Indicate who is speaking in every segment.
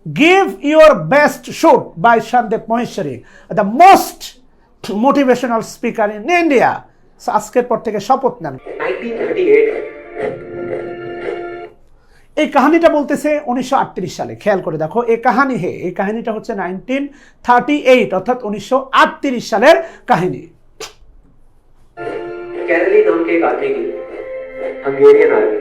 Speaker 1: Give your best shot by Sandeep Maheshwari, the most motivational speaker in India. আজকের পর থেকে শপথ নেন।
Speaker 2: 1938
Speaker 1: এই কাহিনীটা বলতেছে 1938 সালে। খেয়াল করে দেখো, এই কাহিনীটা হচ্ছে 1938 অর্থাৎ 1938 সালের কাহিনী।
Speaker 2: कैरोली नाम के एक आदमी की हंगेरियन आर्मी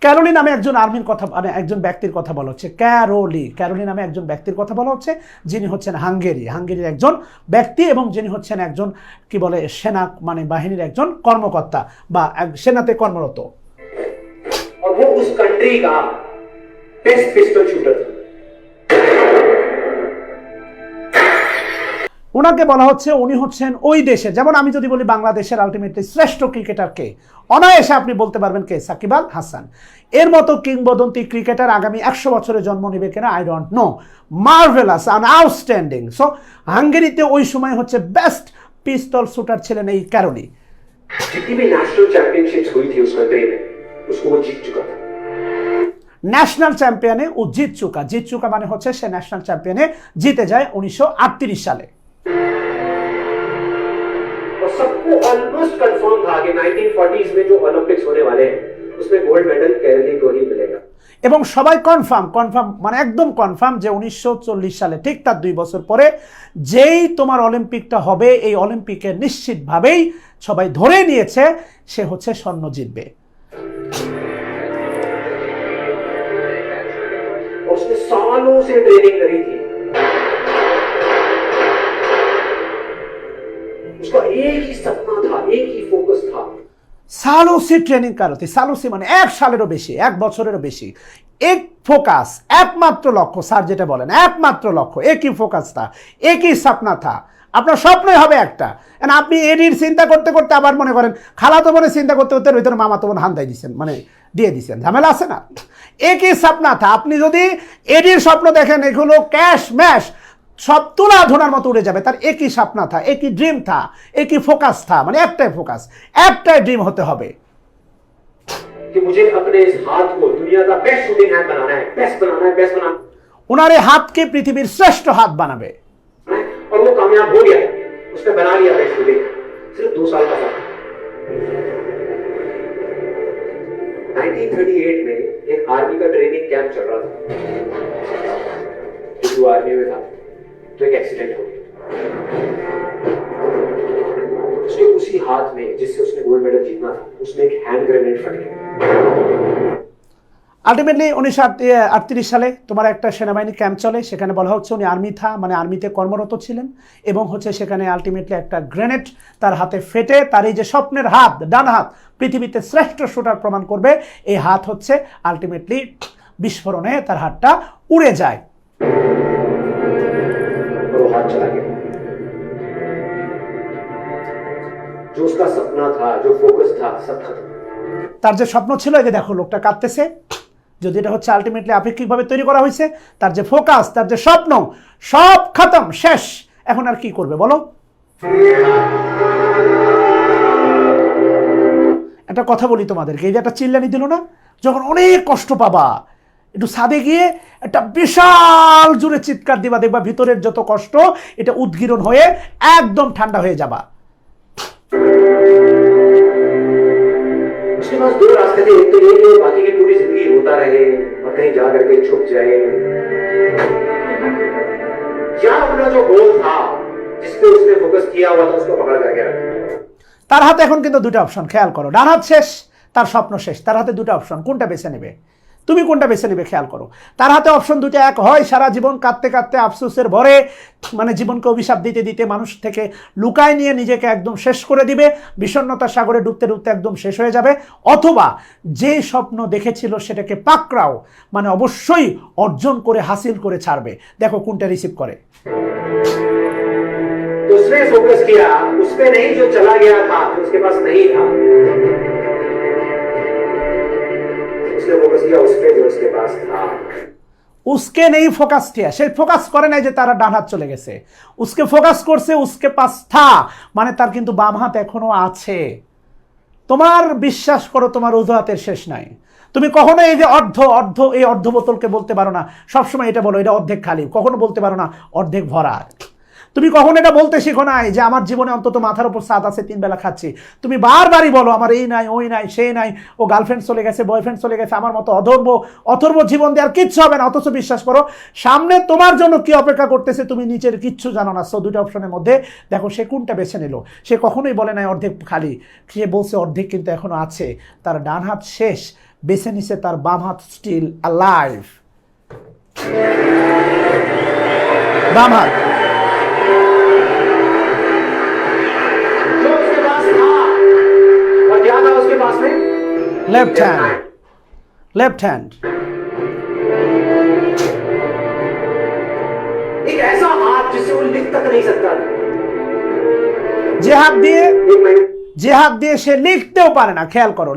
Speaker 1: ক্যারোলি নামে একজন আর্মির কথা, মানে একজন ব্যক্তির কথা বলা হচ্ছে। ক্যারোলি নামে একজন ব্যক্তির কথা বলা হচ্ছে, যিনি হচ্ছেন হাঙ্গেরির একজন ব্যক্তি এবং যিনি হচ্ছেন একজন কি বলে সেনা মানে বাহিনীর একজন কর্মকর্তা বা সেনাতে কর্মরত।
Speaker 2: और वो उस कंट्री का बेस्ट पिस्टल शूटर था।
Speaker 1: ওনাকে বলা হচ্ছে উনি হচ্ছেন ওই দেশে, যেমন আমি যদি বলি বাংলাদেশের আলটিমেটলি শ্রেষ্ঠ ক্রিকেটার কে, অনায়াসে আপনি বলতে পারবেন কে, সাকিব আল হাসান। এর মতো কিংবদন্তি ক্রিকেটার আগামী 100 বছরে জন্ম নেবে কিনা I don't know. Marvellous and outstanding. So হাঙ্গেরিতে ওই সময় হচ্ছে বেস্ট পিস্তল শুটার ছিলেন এই ক্যারোলি।
Speaker 2: जितनी भी नेशनल चैंपियनशिप्स हुई थी उस कंट्री में, उसको वो जीत चुका था।
Speaker 1: ন্যাশনাল চ্যাম্পিয়নে ও জিত চুকা মানে হচ্ছে সে ন্যাশনাল চ্যাম্পিয়নে জিতে যায় 1938 সালে।
Speaker 2: और सबको ऑलमोस्ट कंफर्म था कि 1940s में जो ओलंपिक्स होने वाले हैं उसमें गोल्ड मेडल केरली को ही मिलेगा।
Speaker 1: এবং সবাই কনফার্ম মানে একদম কনফার্ম যে 1940 সালে ঠিক তার 2 বছর পরে যেই তোমার অলিম্পিকটা হবে, এই অলিম্পিকে নিশ্চিতভাবেই সবাই ধরে নিয়েছে সে হচ্ছে স্বর্ণ জিতবে।
Speaker 2: उसने सालों से ट्रेनिंग करी थी, उसका एक ही सपना था, एक ही फोकस था।
Speaker 1: সালোসি ট্রেনিং কারোতে, সালোসি মানে 1 সালেরও বেশি, 1 বছরেরও বেশি। এক ফোকাস, একমাত্র লক্ষ্য, স্যার যেটা বলেন একমাত্র লক্ষ্য, একই ফোকাস থা, একই স্বপ্ন থা। আপনার স্বপ্নই হবে একটা। আপনি এডির চিন্তা করতে করতে আবার মনে করেন খালাতো বোনের চিন্তা করতে করতে ভিতরে মামাতো বোন হান্দাই দিচ্ছেন, মানে দিয়ে দিচ্ছেন, ঝামেলা আছে না। একই স্বপ্ন থা। আপনি যদি এডির স্বপ্ন দেখেন এগুলো ক্যাশ ম্যাশ সব তুলা ধোনার মতো উড়ে যাবে। তার একই স্বপ্ন থা, একই ড্রিম থা, একই ফোকাস থা, মানে একটাই ফোকাস, একটাই ড্রিম হতে হবে
Speaker 2: कि मुझे अपने इस हाथ को दुनिया का बेस्ट शूटिंग हैंड बनाना है, बेस्ट बनाना है, बेस्ट बनाना है।
Speaker 1: ওনার এই হাতকে পৃথিবীর শ্রেষ্ঠ হাত বানাবে।
Speaker 2: और वो कामयाब हो गया, उसने बना लिया बेस्ट शूटिंग। सिर्फ 2 साल का था। 1938 में एक आर्मी का ट्रेनिंग कैंप चल रहा था, जो आर्मी में था, तो एक एक्सीडेंट हो गया। उसके उसी हाथ में जिससे उसने गोल्ड मेडल जीतना था, उसमें एक हैंड ग्रेनेड फट गया।
Speaker 1: আলটিমেটলি 1938 সালে তোমার একটা সেনাবাহিনী ক্যাম্প চলে, সেখানে বলা হচ্ছে উনি মানে আর্মিতে কর্মরত ছিলেন এবং হচ্ছে সেখানে আলটিমেটলি একটা গ্রেনেড তার হাতে ফেটে তার এই যে স্বপ্নের হাত, ডান হাত, পৃথিবীতে শ্রেষ্ঠ শুটার প্রমাণ করবে, এই হাত হচ্ছে আলটিমেটলি বিস্ফোরণে তার হাতটা উড়ে যায়।
Speaker 2: वो हाथ चला गया। जो उसका सपना था, जो फोकस था, सब खत्म।
Speaker 1: তার যে স্বপ্ন ছিল, এই যে দেখো লোকটা কাঁদতেছে, যদি এটা হচ্ছে আলটিমেটলি আপেক্ষিকভাবে তৈরি করা হয়েছে, তার যে ফোকাস, তার যে স্বপ্ন, সব খতম, শেষ। এখন আর কি করবে বলো? একটা কথা বলি তোমাদেরকে, এই যে একটা চিল্লানি দিল না, যখন অনেক কষ্ট পাবা একটু ছাদে গিয়ে একটা বিশাল জুড়ে চিৎকার দিবা, দেখবা ভিতরের যত কষ্ট এটা উদ্গীরণ হয়ে একদম ঠান্ডা হয়ে যাবা।
Speaker 2: उसके पास 2 रास्ते थे, एक तो ये कि बाकी की पूरी जिंदगी रोता रहे और कहीं जा करके छुप जाए, या अपना जो गोल था जिस पे उसने फोकस किया हुआ था उसको पकड़ करके रखे।
Speaker 1: তার হাতে এখন কিন্তু 2টা অপশন, খেয়াল করো, ডান হাত শেষ, তার স্বপ্ন শেষ, তার হাতে 2টা অপশন, কোনটা বেছে নেবে? তুমি কোনটা বেছে নেবে খেয়াল করো। তার হাতে অপশন 2টা, এক হয় সারা জীবন কাঁদতে কাঁদতে আফসোসের ভরে মানে জীবনকে অভিশাপ দিতে দিতে মানুষ থেকে লুকায় নিয়ে নিজেকে একদম শেষ করে দিবে, বিষণ্ণতার সাগরে ডুবতে ডুবতে একদম শেষ হয়ে যাবে, অথবা যে স্বপ্ন দেখেছিল সেটাকে পাকড়াও মানে অবশ্যই অর্জন করে হাসিল করে ছাড়বে। দেখো কোনটা রিসিভ করে।
Speaker 2: उसने फोकस किया उस पे नहीं जो चला गया था, जो उसके पास नहीं था। उसने फोकस किया उस पे जो उसके पास था।
Speaker 1: उसके नहीं फोकस किया, সে ফোকাস করে নাই যে তার ডান হাত চলে গেছে, उसके ফোকাস করছে उसके पास था, মানে তার কিন্তু বাম হাত এখনো আছে। তোমার বিশ্বাস করো তোমার অজুহাতের শেষ নাই। তুমি কখনো এই যে এই অর্ধ বোতলকে বলতে পারো না, সবসময় এটা বলো এটা অর্ধেক খালি, কখনো বলতে পারো না অর্ধেক ভরা। তুমি কখনো এটা বলতে শিখো নাই যে আমার জীবনে অন্তত মাথার উপর ছাদ আছে, 3 বেলা খাচ্ছি। তুমি বারবারই বলো আমার এই নাই, ওই নাই, সেই নাই, ও গার্লফ্রেন্ড চলে গেছে, বয়ফ্রেন্ড চলে গেছে, আমার মতো অথর্ব জীবন দিয়ে আর কিচ্ছু হবে না। অথচ বিশ্বাস করো সামনে তোমার জন্য কি অপেক্ষা করতেছে তুমি নিচের কিচ্ছু জানো না। সো দুটো অপশনের মধ্যে দেখো সে কোনটা বেছে নিল। সে কখনোই বলে নাই অর্ধেক খালি, সে বলছে অর্ধেক কিন্তু এখনো আছে। তার ডান হাত শেষ, বেছে নিছে তার বাম হাত স্টিল অ্যালাইভ। বাম হাত लेफ्ट हैंड
Speaker 2: एक ऐसा हाथ जिससे वो लिख तक नहीं सकता।
Speaker 1: যে হাত দিয়ে সে লিখতেও পারে না, খেয়াল করো,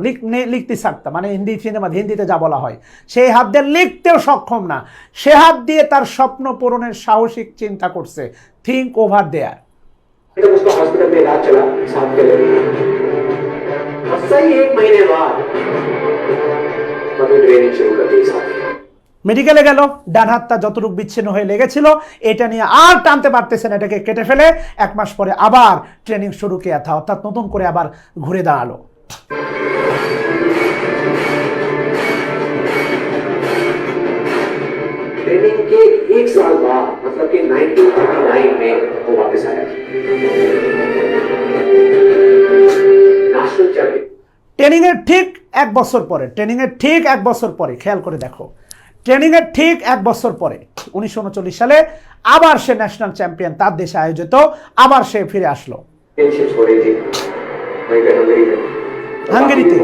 Speaker 1: লিখতে সাকতা মানে হিন্দি সিনেমা হিন্দিতে যা বলা হয়, সেই হাত দিয়ে লিখতেও সক্ষম না, সে হাত দিয়ে তার স্বপ্ন পূরণের সাহসিক চিন্তা করছে। Think over there.
Speaker 2: उसको हॉस्पिटल में इलाज चला 7 के लिए, और सही 1 महीने बाद मम्मी ट्रेनिंग शुरू कर दी।
Speaker 1: মেডিকেলে গেল, ডান হাতটা যতটুকু বিচ্ছিন্ন হয়ে লেগেছিল এটা নিয়ে আর টানতে পারতেছেন, এটাকে কেটে ফেলে 1 মাস পরে আবার ট্রেনিং শুরু কিয়া থা, অর্থাৎ নতুন করে আবার ঘুরে দাঁড়ালো।
Speaker 2: ट्रेनिंग के 1 साल बाद मतलब कि 1939 में वो वापस आया नेशनल चैंपियन।
Speaker 1: ট্রেনিং এর ঠিক 1 বছর পরে, খেয়াল করে দেখো, ট্রেনিং এর ঠিক 1 বছর পরে 1939 সালে আবার সে ন্যাশনাল চ্যাম্পিয়ন, তার দেশে আয়োজিত, আবার সে ফিরে আসলো হাঙ্গেরিতে।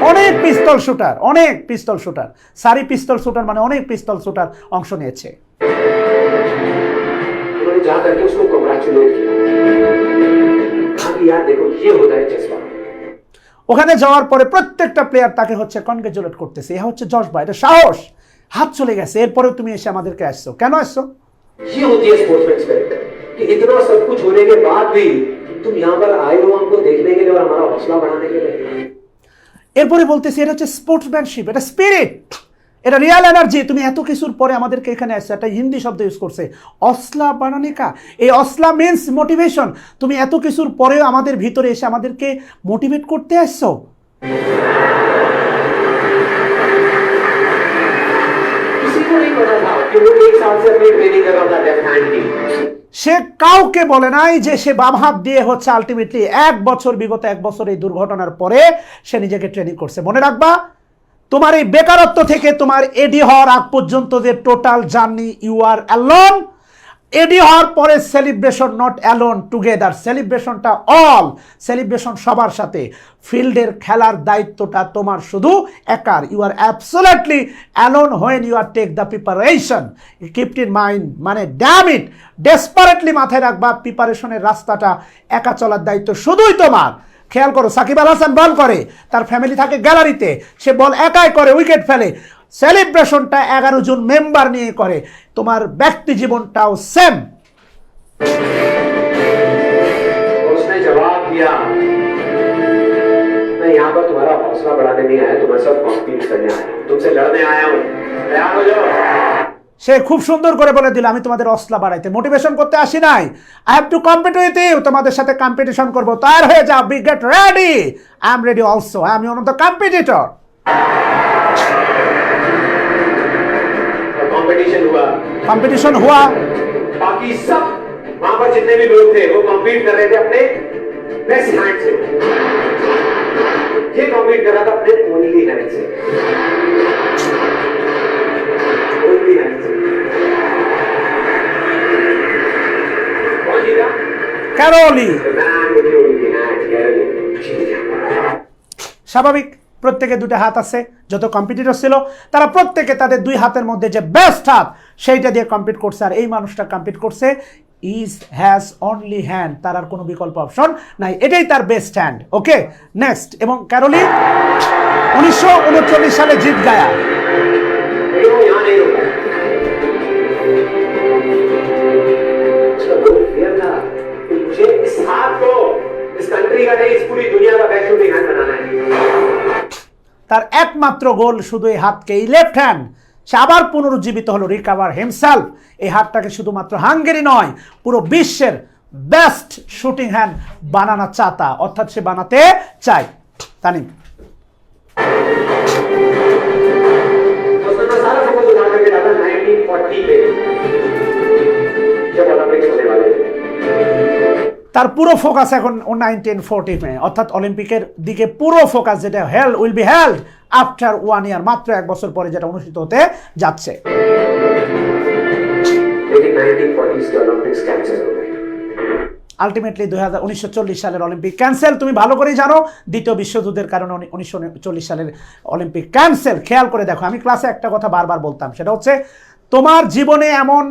Speaker 1: অনেক পিস্তল শুটার, সারি পিস্তল শুটার মানে অনেক পিস্তল শুটার অংশ নিয়েছে। ওখানে যাওয়ার পরে প্রত্যেকটা প্লেয়ার তাকে হচ্ছে কনগ্রেচুলেট করতেছে, এটা হচ্ছে জজবা, এটা সাহস। হাত চলে গেছে, এরপরেও তুমি এসে আমাদেরকে আসছো, কেন আসছো?
Speaker 2: ये होती है स्पोर्ट्समैन स्पिरिट कि इतना सब कुछ होने के बाद भी तुम यहाँ पर आए हो हमको देखने के लिए और हमारा हौसला बढ़ाने के लिए।
Speaker 1: এরপরে বলতেছি এটা হচ্ছে স্পোর্টসম্যানশিপ, এটা স্পিরিট, এটা রিয়েল এনার্জি। তুমি এত কিছুর পরে আমাদেরকে এখানে আসছো, একটা হিন্দি শব্দ ইউজ করছে অসলা বানানে কা, এই অসলা মিন্স মোটিভেশন। তুমি এত কিছুর পরেও আমাদের ভিতরে এসে আমাদেরকে মোটিভেট করতে আসছো। সে কাউকে বলে নাই যে সে বাম হাত দিয়ে হচ্ছে আলটিমেটলি বিগত 1 বছর এই দুর্ঘটনার পরে সে নিজেকে ট্রেনিং করছে। মনে রাখবা তোমার এই বেকারত্ব থেকে তোমার এডি হওয়ার আগ পর্যন্ত যে total journey, you are alone. এডি হওয়ার পরে celebration, not alone, together. Celebration সবার সাথে। ফিল্ডের খেলার দায়িত্বটা তোমার শুধু একার। You are absolutely alone when you are take the preparation. Keep in mind, মানে ড্যাম ইট, ডেসপারেটলি মাথায় রাখবা প্রিপারেশনের রাস্তাটা একা চলার দায়িত্ব শুধুই তোমার। খেয়াল করো, সাকিব আল হাসান বল করে, তার ফ্যামিলি থাকে গ্যালারিতে, সে বল একাই করে, উইকেট ফেলে। সেলিব্রেশনটা 11 জন মেম্বার নিয়ে করে। তোমার ব্যক্তি জীবনটাও সেম।
Speaker 2: उसने जवाब दिया मैं यहाँ पर तुम्हारा हौसला बढ़ाने नहीं आया, तुम्हारे साथ कॉम्पीट करने आया, तुमसे लड़ने आया हूँ, तैयार हो जाओ।
Speaker 1: সে খুব সুন্দর করে বলে দিল আমি তোমাদের হৌসলা বাড়াইতে, মোটিভেশন করতে আসি নাই। I have to compete with you, তোমাদের সাথে কম্পিটিশন করব, তৈরি হয়ে যাও, be get ready, I am ready also, I am one of the competitor. Competition हुआ।
Speaker 2: बाकी सब वहां पर जितने भी लोग थे वो कॉम्पीट कर रहे थे अपने बेस्ट हैंड से, ये कॉम्पीट कर रहा था अपने ओनली हैंड से, ओनली हैंड से। कौन जीता?
Speaker 1: कैरोली। স্বাভাবিক, প্রত্যেকে 2টা হাত আছে। যত কম্পিটিটর ছিল তারা প্রত্যেকে তাদের 2 হাতের মধ্যে যে বেস্ট হাত সেইটা দিয়ে কম্পিট করছে। আর এই মানুষটা কম্পিট করছে হ্যাজ অনলি হ্যান্ড, তার আর কোনো বিকল্প অপশন নাই, এটাই তার বেস্ট হ্যান্ড। ওকে, নেক্সট। এবং ক্যারোলি 1939 সালে জিত গায়া। একমাত্র গোল শুধু এই হাতকে, এই লেফট হ্যান্ড, সে আবার পুনরুজ্জীবিত হলো, রিকাভার হিমসেলফ। এই হাতটাকে শুধুমাত্র হাঙ্গেরি নয়, পুরো বিশ্বের বেস্ট শুটিং হ্যান্ড বানানা চাতা, অর্থাৎ সে বানাতে চায়। তানিম
Speaker 2: सारा फोकस उठा करके डाला 1940 पे जब ओलंपिक्स होने वाले थे।
Speaker 1: তার পুরো ফোকাস এখন 1940 মে, অর্থাৎ অলিম্পিকের দিকে পুরো ফোকাস, যেটা উইল বি হেল্ড আফটার 1 ইয়ার, মাত্র 1 বছর পরে যেটা অনুষ্ঠিত হতে যাচ্ছে।
Speaker 2: लेकिन 1940s के ओलंपिक्स कैंसिल हो गए।
Speaker 1: আলটিমেটলি 1940 সালের অলিম্পিক ক্যান্সেল। তুমি ভালো করেই জানো দ্বিতীয় বিশ্বযুদ্ধের কারণে 1940 সালের অলিম্পিক ক্যান্সেল। খেয়াল করে দেখো, আমি ক্লাসে একটা কথা বারবার বলতাম, সেটা হচ্ছে তোমার জীবনে এমন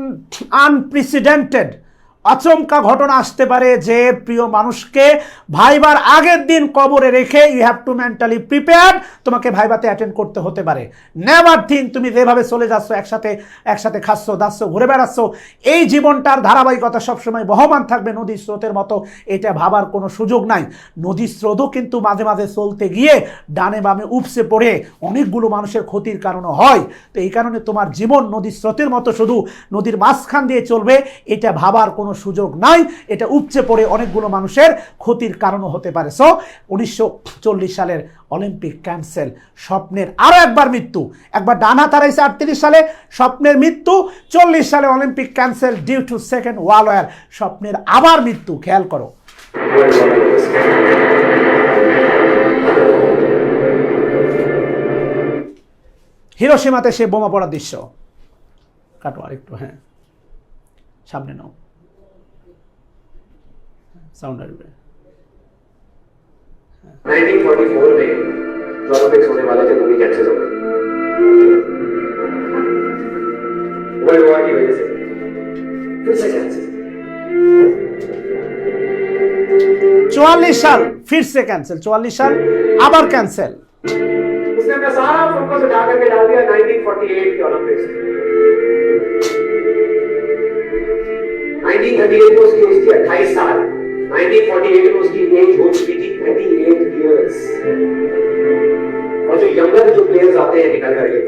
Speaker 1: আনপ্রেসিডেন্টেড আচমকা ঘটনা আসতে পারে যে প্রিয় মানুষকে ভাইবার আগের দিন কবরে রেখে you have to mentally prepare, তোমাকে ভাইবাতে অ্যাটেন্ড করতে হতে পারে। নেভার থিঙ্ক তুমি যেভাবে চলে যাচ্ছ, একসাথে খাচ্ছ দাচ্ছ ঘুরে বেড়াচ্ছ, এই জীবনটার ধারাবাহিকতা সবসময় বহমান থাকবে নদীর স্রোতের মতো, এটা ভাবার কোনো সুযোগ নাই। নদীর স্রোতও কিন্তু মাঝে মাঝে চলতে গিয়ে ডানে বামে উপসে পড়ে অনেকগুলো মানুষের ক্ষতির কারণও হয়। তো এই কারণে তোমার জীবন নদীর স্রোতের মতো শুধু নদীর মাঝখান দিয়ে চলবে, এটা ভাবার কোনো সুযোগ নাই, এটা উপচে পড়ে অনেকগুলো মানুষের ক্ষতির কারণও হতে পারে। সো 1940 সালের অলিম্পিক ক্যান্সেল, স্বপ্নের আরো একবার মৃত্যু। একবার ডান হাত হারাইছে 38 সালে, স্বপ্নের মৃত্যু। 40 সালে Olympic cancel due to second world war, স্বপ্নের আবার মৃত্যু। খেয়াল করো, হিরোশিমাতে সে বোমা পড়ার দৃশ্য। কাটো আর একটু, হ্যাঁ সামনে নাও, साउंड
Speaker 2: 1944 में जो ओलंपिक्स होने वाले थे वो भी कैंसिल हो गए वर्ल्ड वॉर की वजह से, फिर से कैंसिल।
Speaker 1: 44 साल फिर से कैंसिल, 44 साल आबार कैंसिल।
Speaker 2: उसने अपना सारा फोकस उठा करके डाल दिया 1948 के ओलंपिक्स। 1938 में उसकी एज थी 28 साल, 1948 में उसकी एज हो चुकी थी 38 इयर्स। और जो यंगर जो प्लेयर्स आते हैं निकल करके,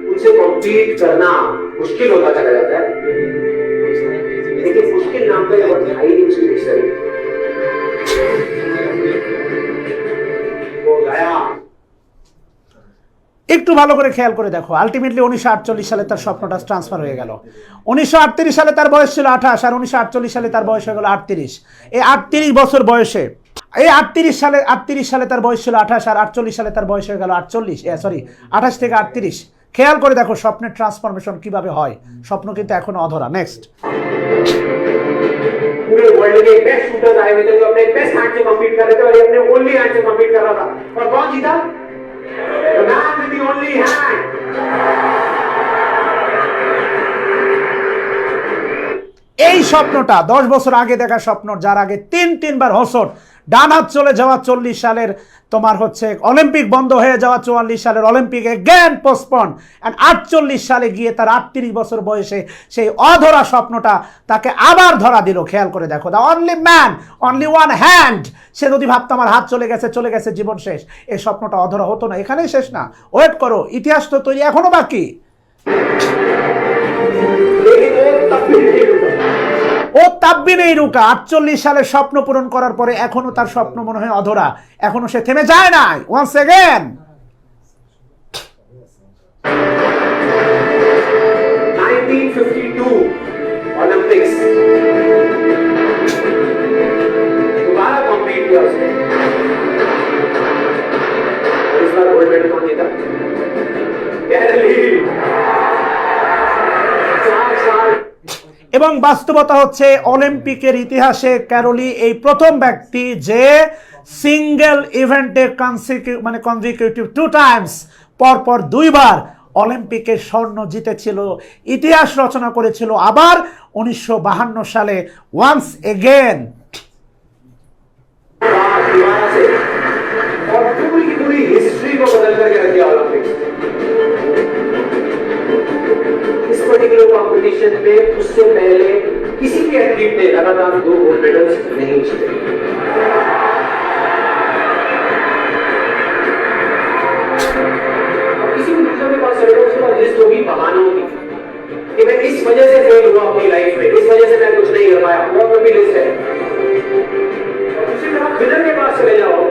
Speaker 2: उनसे कॉम्पीट करना मुश्किल होता चला जाता है। लेकिन मुश्किल नाम पे बहुत हाई नहीं उसकी डिक्शनरी वो गया।
Speaker 1: একটু ভালো করে খেয়াল করে দেখো, আলটিমেটলি 1948 সালে তার স্বপ্নটা ট্রান্সফার হয়ে গেল। 1938 সালে তার বয়স ছিল 28, আর 1948 সালে তার বয়স হয়ে গেল 38। এই 38 বছর বয়সে, এই 38 সালে তার বয়স ছিল 28, আর 48 সালে তার বয়স হয়ে গেল 28 থেকে 38। খেয়াল করে দেখো স্বপ্নের ট্রান্সফরমেশন কিভাবে হয়। স্বপ্ন কিন্তু এখনো অধরা। নেক্সট,
Speaker 2: पूरे वर्ल्ड के बेस्ट शूटर्स आए हुए थे जो अपने बेस्ट हैंड से कम्पीट कर रहे थे, और ये अपने ओनली हैंड से कम्पीट कर रहा था। और कौन जीता? The man with the only hand.
Speaker 1: এই স্বপ্নটা 10 বছর আগে দেখা স্বপ্ন, যার আগে তিনবার হসট, ডান হাত চলে যাওয়া 40 সালের তোমার হচ্ছে অলিম্পিক বন্ধ হয়ে যাওয়া, 44 সালের অলিম্পিক এগেন পোস্টপন, এন্ড 48 সালে গিয়ে তার 38 বছর বয়সে সেই অধরা স্বপ্নটা তাকে আবার ধরা দিল। খেয়াল করে দেখো, the only man, only one hand. সে যদি ভাবতো আমার হাত চলে গেছে জীবন শেষ, এই স্বপ্নটা অধরা হতো না। এখানেই শেষ না, ওয়েট করো, ইতিহাস তো তৈরি এখনো বাকি। ও তাব্বি নেই রুকা। 48 সালের স্বপ্ন পূরণ করার পরে এখনো তার স্বপ্ন মনে হয় অধরা, এখনো সে থেমে যায় না। ওয়ান্স এগেন,
Speaker 2: 1952 ओलंपिक्स दोबारा कॉम्पीट किया उसने, और इस बार गोल्ड मेडल कौन जीता?
Speaker 1: এবং বাস্তবতা হচ্ছে অলিম্পিকের ইতিহাসে ক্যারোলি এই প্রথম ব্যক্তি যে সিঙ্গেল ইভেন্টে কনজিকিউটিভ 2 টাইমস, পরপর 2 বার অলিম্পিকের স্বর্ণ জিতেছিল, ইতিহাস রচনা করেছিল আবার 1952 সালে ওয়ান্স এগেন।
Speaker 2: और पूरी की पूरी हिस्ट्री को बदल करके रख दिया ओलंपिक्स। इस पर्टिकुलर कंपटीशन में उससे पहले किसी भी एथलीट ने लगातार 2 गोल्ड मेडल्स नहीं जीते। पाया, वो भी लिस्ट है। और दूसरी तरफ विनर के पास चले जाओ,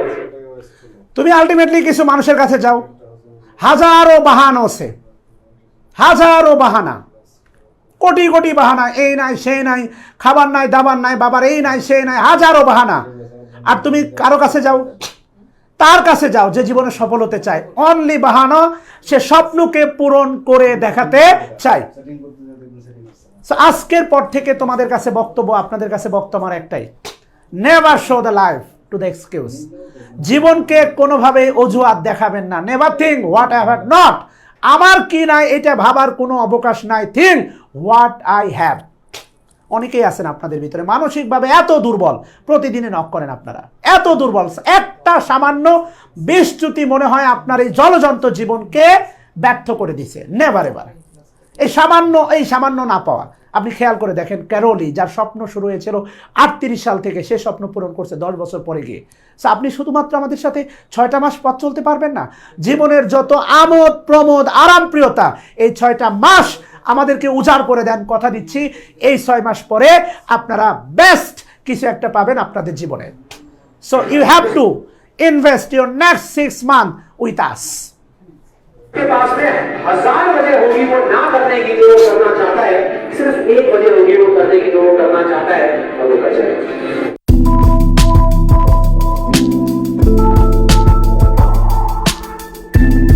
Speaker 1: তুমি আলটিমেটলি কিছু মানুষের কাছে যাও, হাজারো বাহানো সে, হাজারো বাহানা, কোটি কোটি বাহানা, এই নাই সেই নাই, খাবার নাই দাবার নাই, বাবার এই নাই সেই নাই, হাজারো বাহানা। আর তুমি কারো কাছে যাও, তার কাছে যাও যে জীবনে সফল হতে চায়, অনলি বাহানা, সে স্বপ্নকে পূরণ করে দেখাতে চায়। আজকের পর থেকে তোমাদের কাছে বক্তব্য, আপনাদের কাছে বক্তব্য আমার একটাই, never show the life to the excuse. জীবনকে কোনোভাবে অজুহাত দেখাবেন না। Never think what I have not, আমার কি নাই এটা ভাবার কোনো অবকাশ নাই। Think what I have. অনেকেই আছেন আপনাদের ভিতরে মানসিকভাবে এত দুর্বল, প্রতিদিনে নক করেন আপনারা, এত দুর্বল, একটা সামান্য বিচ্যুতি মনে হয় আপনার এই জলজন্ত জীবনকে ব্যর্থ করে দিছে। নেভার এভার এই সামান্য না পাওয়া। আপনি খেয়াল করে দেখেন ক্যারোলি, যার স্বপ্ন শুরু হয়েছিল 38 সাল থেকে, সে স্বপ্ন পূরণ করছে 10 বছর পরে গিয়ে। আপনি শুধুমাত্র আমাদের সাথে 6টা মাস পথ চলতে পারবেন না? জীবনের যত আমোদ প্রমোদ আরাম প্রিয়তা, এই 6টা মাস আমাদেরকে উজাড় করে দেন। কথা দিচ্ছি এই 6 মাস পরে আপনারা বেস্ট কিছু একটা পাবেন আপনাদের জীবনে। So you have to invest your next 6 month with us.
Speaker 2: के पास में 1000 वजह होगी वो ना करने की जो वो करना चाहता है, सिर्फ एक वजह होगी वो करने की जो वो करना चाहता है।